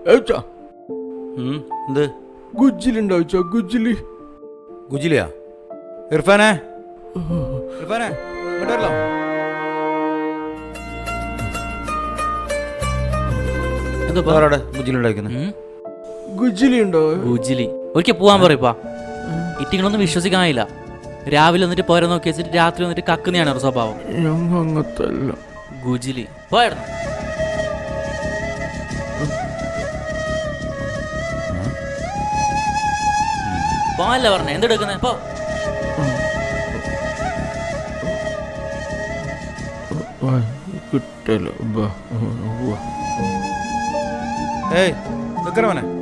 ഏച്ചാ എന്ത് ഗുജ്ജിലുണ്ടാവിച്ചാ ഗുജ്ജില്. ഗുജിലിയാ? ഇർഫാനെ, ഇർഫാനെ ഇങ്ങോട്ട് വരല്ലോ. എന്തോ അവിടെ ഗുജിലുണ്ടാക്കുന്നത്. ഗുജ്ജിലി ഉണ്ടോ? ഗുജിലി ഒരിക്കൽ പോവാൻ പറയപ്പാ. ഇറ്റിങ്ങളൊന്നും വിശ്വസിക്കാനില്ല. രാവിലെ വന്നിട്ട് പോരാ നോക്കി വെച്ചിട്ട് രാത്രി വന്നിട്ട് കക്കുന്നയാണ് ഒരു സ്വഭാവം. ഞങ്ങൾ അങ്ങനത്തെ അല്ല. ഗുജിലി പോയായിരുന്നു. പോവല്ലേ പറഞ്ഞേ, എന്തെടുക്കുന്നേ? പോ. കിട്ടല്ലോ. ഏയ് നിക്കറവനെ.